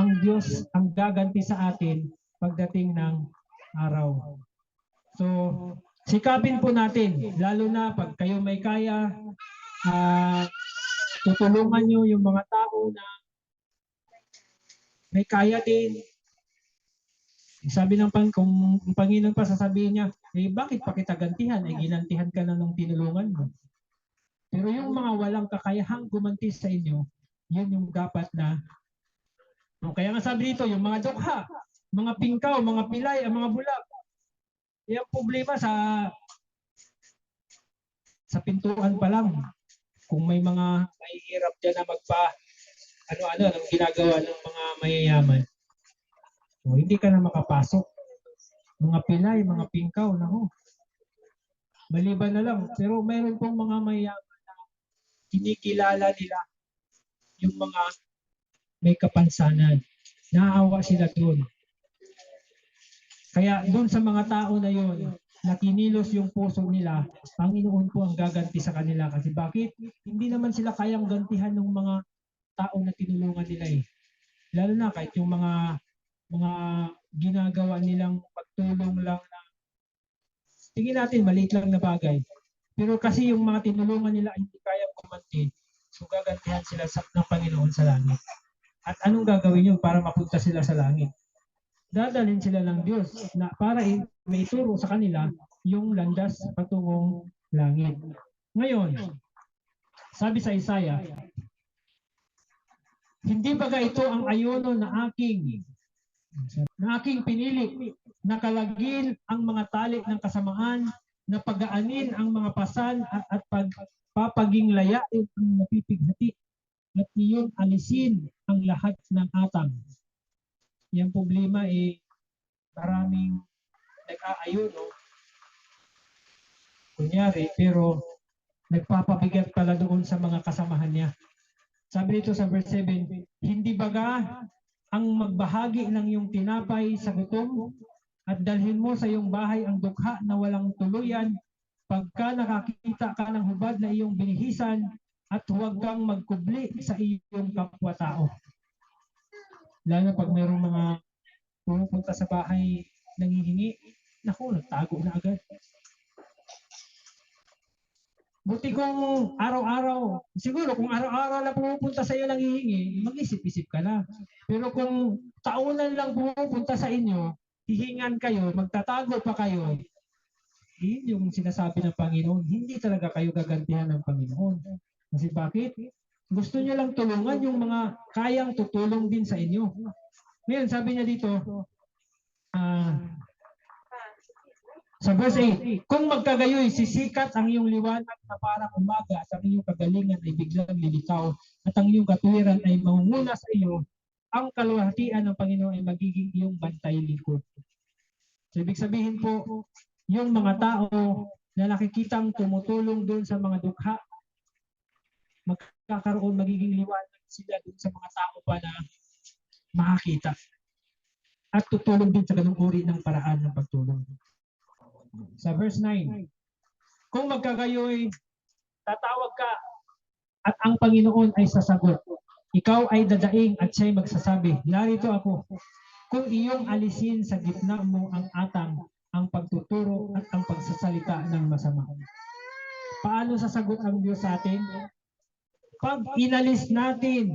ang Diyos ang gaganti sa atin pagdating ng araw. So, sikapin po natin, lalo na pag kayo may kaya, tutulungan nyo yung mga tao na may kaya din. Sabi ng kung Panginoon pa sasabihin niya, bakit pa kita gantihan? Ginantihan ka na ng tinulungan mo. Pero yung mga walang kakayahang gumanti sa inyo, yun yung dapat na. Kaya nga sabi dito, yung mga dukha, mga pingkaw, mga pilay, ang mga bulag. Yung problema sa pintuan pa lang. Kung may mga mahihirap dyan na ano-ano, anong ginagawa ng mga mayayaman. So, hindi ka na makapasok. Mga pilay, mga pingkaw, naku. Maliban na lang. Pero mayroon pong mga mayayaman na kinikilala nila yung mga may kapansanan. Naawa sila doon. Kaya doon sa mga tao na yon, na kinilos yung puso nila, Panginoon po ang gaganti sa kanila. Kasi bakit? Hindi naman sila kayang gantihan ng mga tao na tinulungan nila eh. Lalo na kahit yung mga ginagawa nilang pagtulong lang na tingin natin maliit lang na bagay. Pero kasi yung mga tinulungan nila ay hindi kayang kumanti, so gagantihan sila ng Panginoon sa langit. At anong gagawin yun para mapunta sila sa langit? Dadalhin sila ng Diyos na para may turo sa kanila yung landas patungong langit. Ngayon, sabi sa Isaiah, hindi baga ito ang ayuno na aking pinili, na kalagin ang mga tali ng kasamaan, na pagaanin ang mga pasan at pagpapaging layain ang napipighati, at iyon alisin ang lahat ng atang. Yung problema maraming nag-aayuno, kunyari, pero nagpapabigat pala doon sa mga kasamahan niya. Sabi dito sa verse 7, hindi baga ang magbahagi ng iyong tinapay sa gutom at dalhin mo sa iyong bahay ang dukha na walang tuluyan, pagka nakakita ka ng hubad na iyong binihisan, at huwag kang magkubli sa iyong kapwa-tao. Lalo na pag mayroong mga pumunta sa bahay nanghihingi, naku, nagtago na agad. Buti kung araw-araw, siguro kung araw-araw na pumupunta sa iyo nanghihingi, mag-isip-isip ka na. Pero kung taunan lang pumupunta sa inyo, hihingan kayo, magtatago pa kayo, yun yung sinasabi ng Panginoon, hindi talaga kayo gagantihan ng Panginoon. Kasi bakit? Gusto niyo lang tulungan yung mga kayang tutulong din sa inyo. Ngayon, sabi niya dito, sa verse 8, kung magkagayoy, sisikat ang iyong liwanag na parang umaga at ang iyong kagalingan ay biglang lilitaw at ang iyong katuwiran ay mangunguna sa iyo, ang kaluwalhatian ng Panginoon ay magiging iyong bantay lingkod. So, ibig sabihin po, yung mga tao na nakikitang tumutulong doon sa mga dukha, magiging liwanag sila doon sa mga tao pa na makakita. At tutulong din sa ganung uri ng paraan ng pagtulong. Sa verse 9, kung magkagayoy, tatawag ka at ang Panginoon ay sasagot. Ikaw ay dadaing at siya'y magsasabi, narito ako. Kung iyong alisin sa gitna mo ang atang, ang pagtuturo at ang pagsasalita ng masama. Paano sasagot ang Diyos sa atin? Pag inalis natin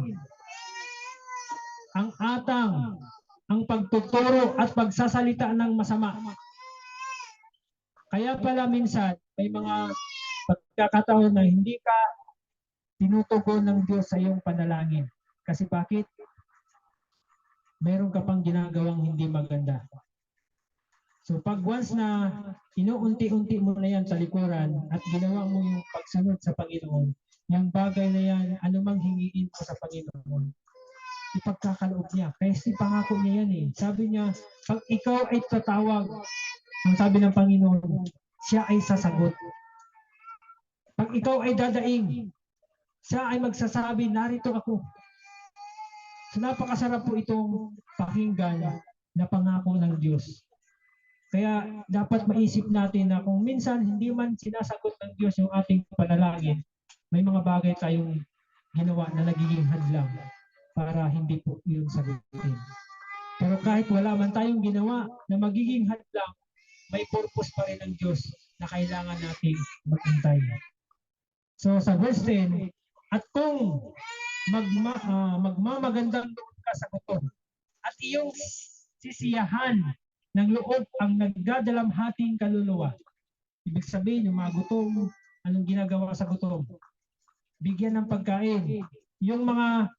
ang atang, ang pagtuturo at pagsasalita ng masama. Kaya pala minsan may mga pagkakataon na hindi ka tinutugon ng Diyos sa iyong panalangin. Kasi bakit? Meron ka pang ginagawang hindi maganda. So pag once na inuunti-unti mo na yan sa likuran at ginawa mo yung pagsunod sa Panginoon, yung bagay na yan, anumang hingiin mo sa Panginoon, ipagkakaloob niya. Kasi pangako niya yan eh. Sabi niya, pag ikaw ay tatawag, ang sabi ng Panginoon, siya ay sasagot. Pag ikaw ay dadaing, siya ay magsasabi, narito ako. So napakasarap po itong pakinggan na pangako ng Diyos. Kaya dapat maisip natin na kung minsan hindi man sinasagot ng Diyos yung ating panalangin, may mga bagay tayong ginawa na nagiging hadlang para hindi po yun sagutin. Pero kahit wala man tayong ginawa na magiging hadlang, may purpose pa rin ng Diyos na kailangan nating maghintay. So sa verse 10, at kung magmamagandang loob ka sa gutom at iyong sisiyahan ng loob ang nagdadalamhating kaluluwa. Ibig sabihin, yung mga gutom, anong ginagawa sa gutom? Bigyan ng pagkain. Yung mga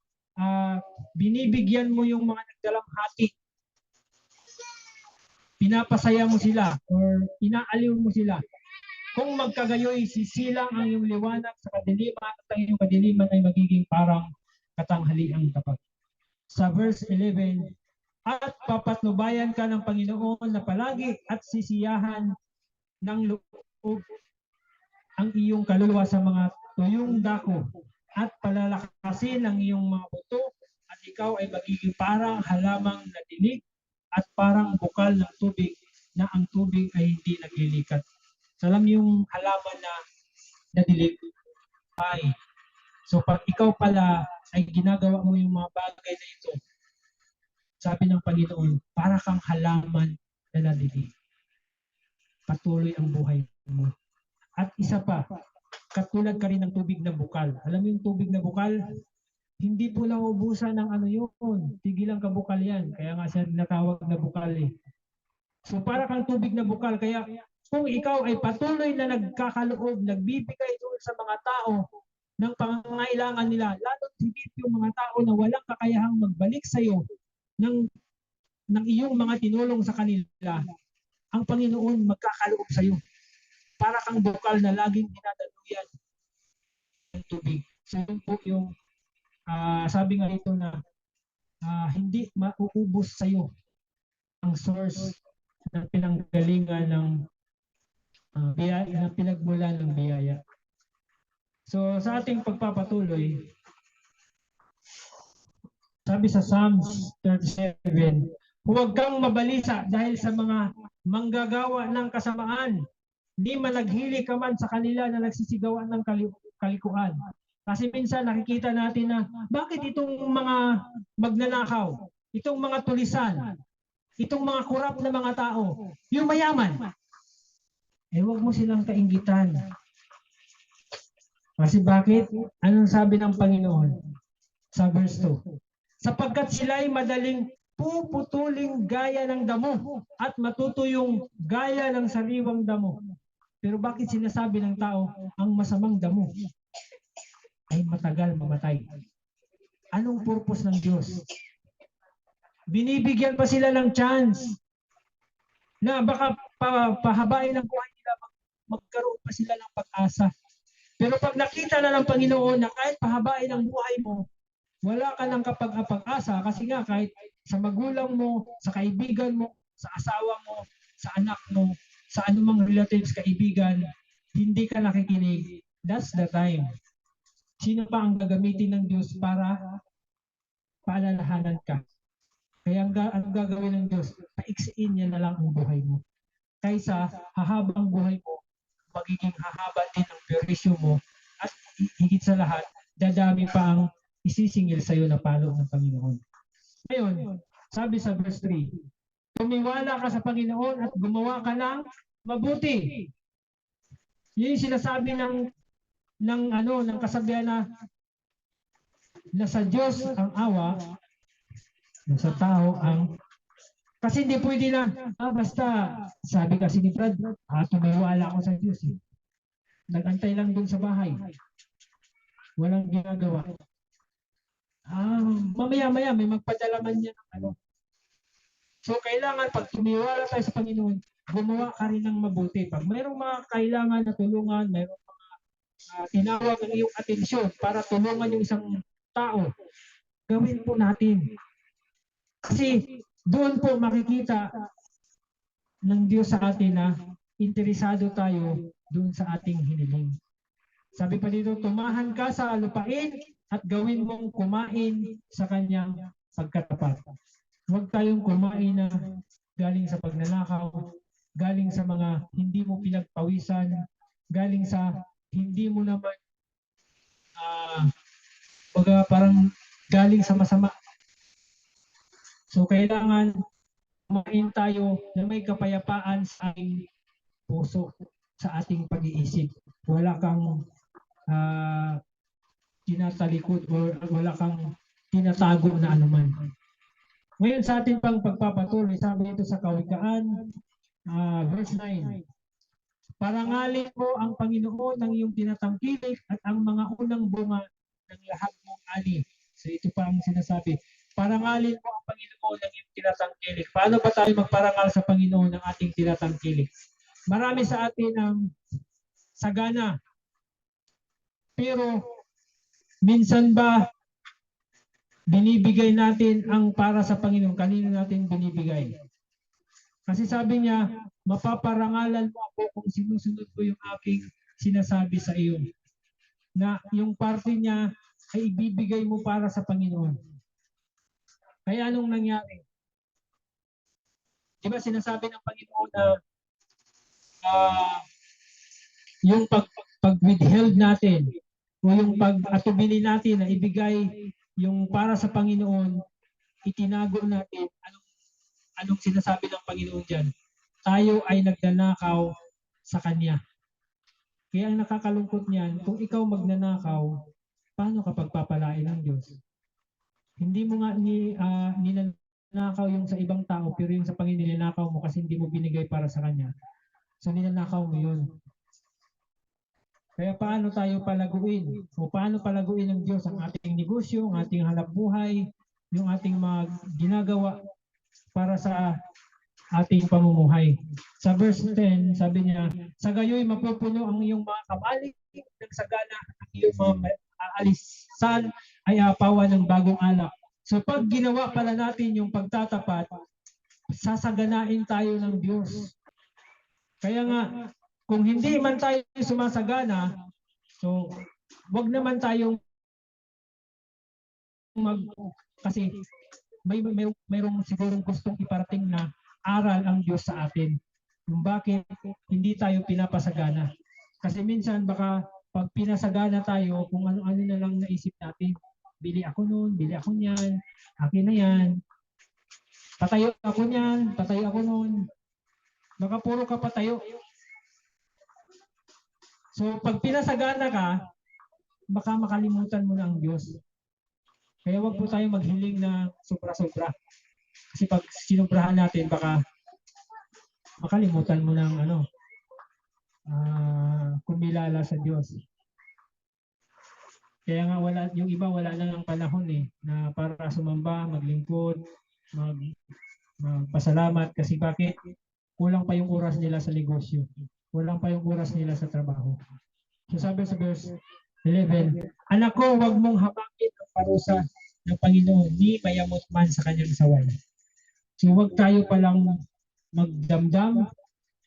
binibigyan mo yung mga nagdalamhati. pinapasaya mo sila or inaaliw mo sila. Kung magkagayoy, sisilang ang iyong liwanag sa kadiliman at ang iyong kadiliman ay magiging parang katanghaliang tapat. Sa verse 11, at papatnubayan ka ng Panginoon na palagi at sisiyahan ng loob ang iyong kaluluwa sa mga tuyong dako at palalakasin ang iyong mga buto at ikaw ay magiging parang halamang na dinig at parang bukal ng tubig na ang tubig ay hindi naglilikat. So, alam yung halaman na nadilig ay. So pag ikaw pala ay ginagawa mo yung mga bagay na ito, sabi ng Panginoon, para kang halaman na nadilig. Patuloy ang buhay mo. At isa pa, katulad ka rin ng tubig na bukal. Alam mo yung tubig na bukal? Hindi po naubusan ng ano yun. Tigilang kabukal yan. Kaya nga siya natawag na bukal eh. So para kang tubig na bukal. Kaya kung ikaw ay patuloy na nagkakaloob, nagbibigay doon sa mga tao ng pangangailangan nila, lalo higit yung mga tao na walang kakayahang magbalik sa iyo ng iyong mga tinulong sa kanila, ang Panginoon magkakaloob sa iyo. Para kang bukal na laging dinadaluyan ng tubig. So yun po yung sabi nga ito na hindi mauubos sa iyo ang source ng pinanggalingan ng biyaya, ng pinagmulan ng biyaya. So sa ating pagpapatuloy, sabi sa Psalms 37, huwag kang mabalisa dahil sa mga manggagawa ng kasamaan. Di managhili ka man sa kanila na nagsisigawan ng kalikuan. Kasi minsan nakikita natin na bakit itong mga magnanakaw, itong mga tulisan, itong mga kurap na mga tao, yung mayaman, huwag mo silang kainggitan. Kasi bakit? Anong sabi ng Panginoon sa verse 2? Sapagkat sila'y madaling puputuling gaya ng damo at matutuyong gaya ng sariwang damo. Pero bakit sinasabi ng tao ang masamang damo ay matagal mamatay? Anong purpose ng Diyos? Binibigyan pa sila ng chance na baka pahabain ang buhay nila, magkaroon pa sila ng pag-asa. Pero pag nakita na ng Panginoon na kahit pahabain ang buhay mo, wala ka ng kapag-asa kasi nga kahit sa magulang mo, sa kaibigan mo, sa asawa mo, sa anak mo, sa anumang relatives, kaibigan, hindi ka nakikinig. That's the time. Sino pa ang gagamitin ng Diyos para paalalahanan ka? Kaya ang gagawin ng Diyos, paiksiin niya na lang ang buhay mo. Kaysa hahaba ang buhay mo, magiging hahaba din ang perwisyo mo at higit sa lahat, dadami pa ang isisingil sa iyo na palo ng Panginoon. Ngayon, sabi sa verse 3, tumiwala ka sa Panginoon at gumawa ka ng mabuti. Yun yung sinasabi ng kasabihan na sa Diyos ang awa, sa tao ang kasi hindi pwede na basta sabi kasi ni Brad, tumiwala ako sa Diyos eh. Nagantay lang dun sa bahay. Walang ginagawa. Mamaya-maya may magpadala man niya ng ano. So kailangan pag tumiwala tayo sa Panginoon, gumawa ka rin ng mabuti. Pag mayroong mga kailangan na tulungan, mayroong mga tinawag ng iyong atensyon para tulungan yung isang tao, gawin po natin. Kasi doon po makikita ng Diyos sa atin na interesado tayo doon sa ating hiniling. Sabi pa dito, tumahan ka sa lupain at gawin mong kumain sa kanyang pagkatapat. Huwag tayong kumain na galing sa pagnanakaw, galing sa mga hindi mo pinagpawisan, galing sa hindi mo naman parang galing sa masama. So kailangan kumain tayo na may kapayapaan sa ating puso, sa ating pag-iisip. Wala kang tinatalikod o wala kang tinatago na anuman. Ngayon sa ating pang pagpapatuloy, sabi ito sa Kawikaan, verse 9, parangalin mo ang Panginoon ng iyong tinatangkilik at ang mga unang bunga ng lahat mong ani. So ito pa ang sinasabi, parangalin mo ang Panginoon ng iyong tinatangkilik? Paano ba tayo magparangal sa Panginoon ng ating tinatangkilik? Marami sa atin ang sagana. Pero minsan ba binibigay natin ang para sa Panginoon? Kanino natin binibigay? Kasi sabi niya, mapaparangalan mo ako kung sinusunod ko yung aking sinasabi sa iyo. Na yung parte niya ay ibibigay mo para sa Panginoon. Kaya anong nangyari? Di ba sinasabi ng Panginoon na yung pag-withheld natin o yung pag-atubili natin na ibigay yung para sa Panginoon, itinago natin. Anong sinasabi ng Panginoon dyan? Tayo ay nagnanakaw sa Kanya. Kaya ang nakakalungkot niyan, kung ikaw magnanakaw, paano ka pagpapalain ng Diyos? Hindi mo nga ninanakaw yung sa ibang tao, pero yung sa Panginoon ninanakaw mo kasi hindi mo binigay para sa Kanya. So ninanakaw mo yun. Kaya paano tayo palaguin? O paano palaguin ng Diyos ang ating negosyo, ang ating hanapbuhay, yung ating mga ginagawa para sa ating pamumuhay. Sa verse 10, sabi niya, sa gayoy mapupuno ang iyong mga kamali ng sagana, ang iyong mga alisan ay apawan ng bagong alak. So pag ginawa pala natin yung pagtatapat, sasaganain tayo ng Diyos. Kaya nga, kung hindi man tayo sumasagana, so wag naman tayong kasi mayroong sigurong gustong iparating na aral ang Diyos sa atin. Kung bakit hindi tayo pinapasagana. Kasi minsan baka pag pinasagana tayo, kung ano-ano na lang naisip natin. Bili ako noon, bili ako niyan, akin na yan. Patayo ako niyan, patayo ako noon. Baka puro ka patayo. So pag pinasagana ka, baka makalimutan mo na ang Diyos. Kaya wag po tayo maghiling na sobra-sobra. Kasi pag sinubrahan natin, baka makalimutan mo ng kumilala sa Diyos. Kaya nga yung iba wala na ng panahon na para sumamba, maglingkod, magpasalamat kasi bakit? Kulang pa yung oras nila sa negosyo. Kulang pa yung oras nila sa trabaho. So sabi sa verse 11, anak ko, wag mong hapakin ang parusa ng Panginoon, ni mayamot man sa kanyang saway. So wag tayo palang magdamdam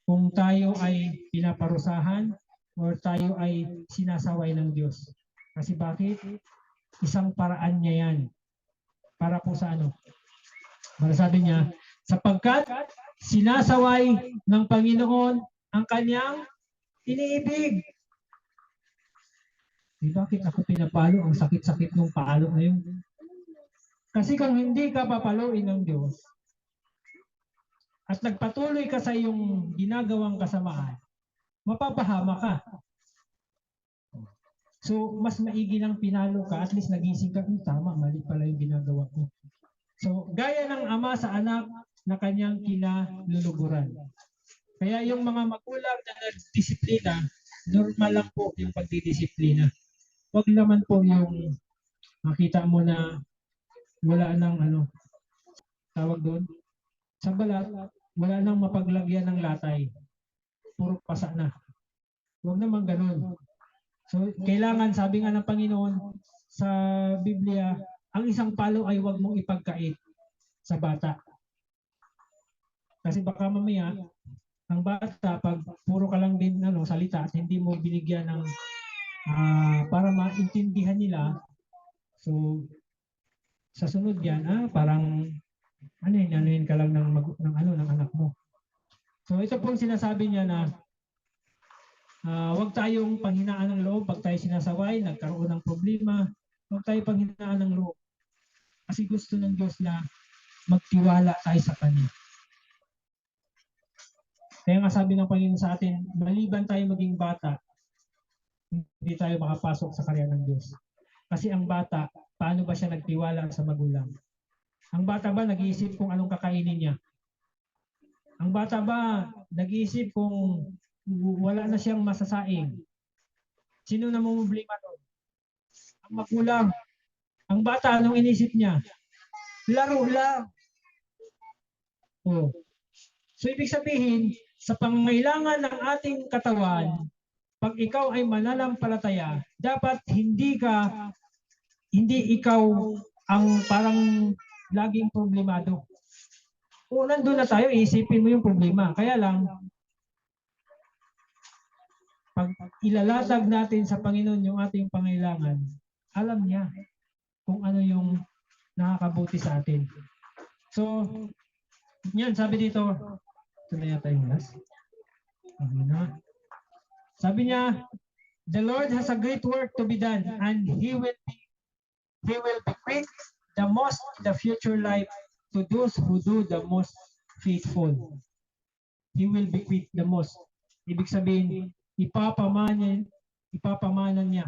kung tayo ay pinaparusahan or tayo ay sinasaway ng Diyos. Kasi bakit? Isang paraan niya yan. Para po sa ano? Para sabi niya, sapagkat sinasaway ng Panginoon ang kanyang iniibig. Bakit ako pinapalo? Ang sakit-sakit ng palo na yun. Kasi kung hindi ka papaluin ng Diyos, at nagpatuloy ka sa iyong ginagawang kasamaan, mapapahama ka. So, mas maigi nang pinalo ka, at least nagising ka, tama, mali pala yung ginagawa ko. So, gaya ng ama sa anak na kanyang kinaluluguran. Kaya yung mga magulang na nagdisiplina, normal lang po yung pagdidisiplina. Huwag naman po yung makita mo na wala nang tawag doon, sa balat, wala nang mapaglagyan ng latay. Puro pasa na. Huwag naman ganun. So, kailangan, sabi nga ng Panginoon sa Biblia, ang isang palo ay huwag mong ipagkait sa bata. Kasi baka mamaya, ang bata, pag puro ka lang din salita at hindi mo binigyan ng para maintindihan nila, so sa sunod yan, parang anuhin ka lang ng anak mo. So ito pong sinasabi niya na huwag tayong panghinaan ng loob pag tayo sinasaway, nagkaroon ng problema, huwag tayo panghinaan ng loob. Kasi gusto ng Diyos na magtiwala tayo sa Kanya. Kaya nga sabi ng Panginoon sa atin, maliban tayo maging bata, hindi tayo makapasok sa karya ng Diyos. Kasi ang bata, paano ba siya nagtiwala sa magulang? Ang bata ba nag-iisip kung anong kakainin niya? Ang bata ba nag-iisip kung wala na siyang masasaing? Sino na mamumblima doon? Ang magulang. Ang bata, anong inisip niya? laro lang. Oh. So ibig sabihin, sa pangangailangan ng ating katawan, pag ikaw ay mananampalataya, dapat hindi ikaw ang parang laging problemado. O nandun na tayo, isipin mo yung problema. Kaya lang, pag ilalatag natin sa Panginoon yung ating pangailangan, alam niya kung ano yung nakakabuti sa atin. So, yan, sabi dito, ito na yata yung last. Sabi niya, the Lord has a great work to be done and He will bequeath the most in the future life to those who do the most faithful. He will bequeath the most. Ibig sabihin, ipapamana niya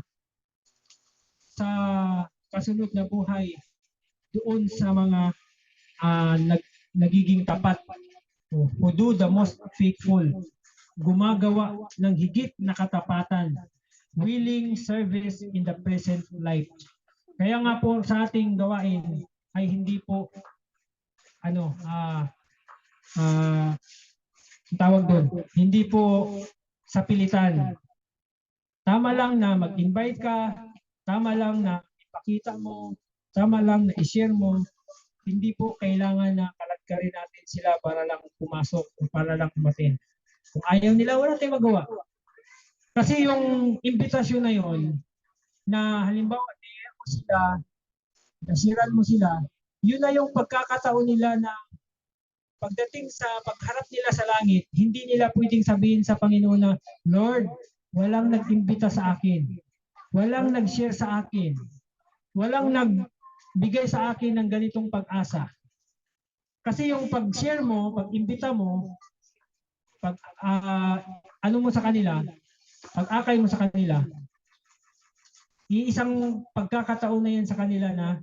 sa kasunod na buhay doon sa mga nagiging tapat, who do the most faithful, gumagawa ng higit na katapatan, willing service in the present life. Kaya nga po sa ating gawain ay hindi po tawag doon, hindi po sa pilitan. Tama lang na mag-invite ka, tama lang na ipakita mo, tama lang na i-share mo. Hindi po kailangan na kalagkarin natin sila para lang pumasok o para lang umatin. Kung ayaw nila, wala tayong magawa. Kasi yung imbitasyon na yon, na halimbawa, nasiran mo sila, yun na yung pagkakataon nila na pagdating sa pagharap nila sa langit, hindi nila pwedeng sabihin sa Panginoon na, Lord, walang nag-imbita sa akin, walang nag-share sa akin, walang nagbigay sa akin ng ganitong pag-asa. Kasi yung pag-share mo, pag-imbita mo, mo sa kanila, pag-akay mo sa kanila, iisang pagkakataon na yan sa kanila na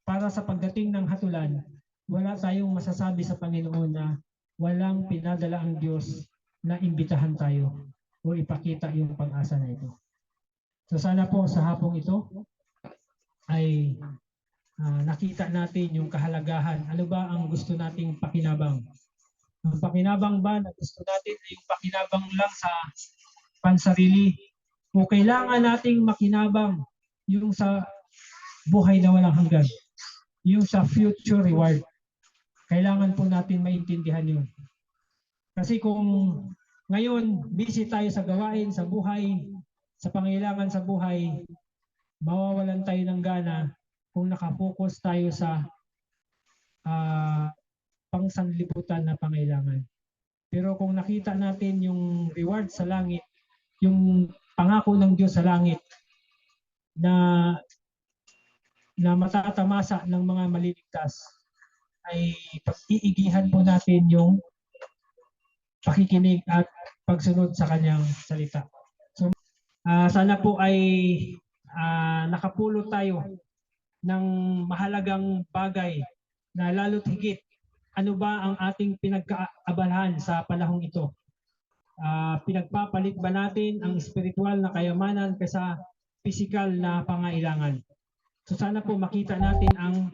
para sa pagdating ng hatulan, wala tayong masasabi sa Panginoon na walang pinadala ang Diyos na imbitahan tayo o ipakita yung pag-asa na ito. So sana po sa hapong ito ay nakita natin yung kahalagahan. Ano ba ang gusto nating pakinabang? Ang pakinabang ba na gusto natin ay yung pakinabang lang sa pansarili? O kailangan nating makinabang yung sa buhay na walang hanggan? Yung sa future reward? Kailangan po natin maintindihan yun. Kasi kung ngayon busy tayo sa gawain, sa buhay, sa pangailangan sa buhay, mawawalan tayo ng gana kung nakapokus tayo sa pangsanlibutan na pangailangan. Pero kung nakita natin yung reward sa langit, yung pangako ng Diyos sa langit na matatamasa ng mga maliligtas, ay pag-iigihan po natin yung pakikinig at pagsunod sa kanyang salita. So, sana po ay nakapulot tayo ng mahalagang bagay na lalo't higit. Ano ba ang ating pinagkaabalahan sa panahong ito? Pinagpapalit ba natin ang spiritual na kayamanan kaysa physical na pangailangan? So sana po makita natin ang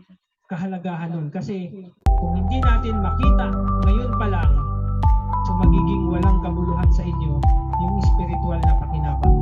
kahalagahan nun. Kasi kung hindi natin makita ngayon pa lang, so magiging walang kabuluhan sa inyo yung spiritual na pakinabang.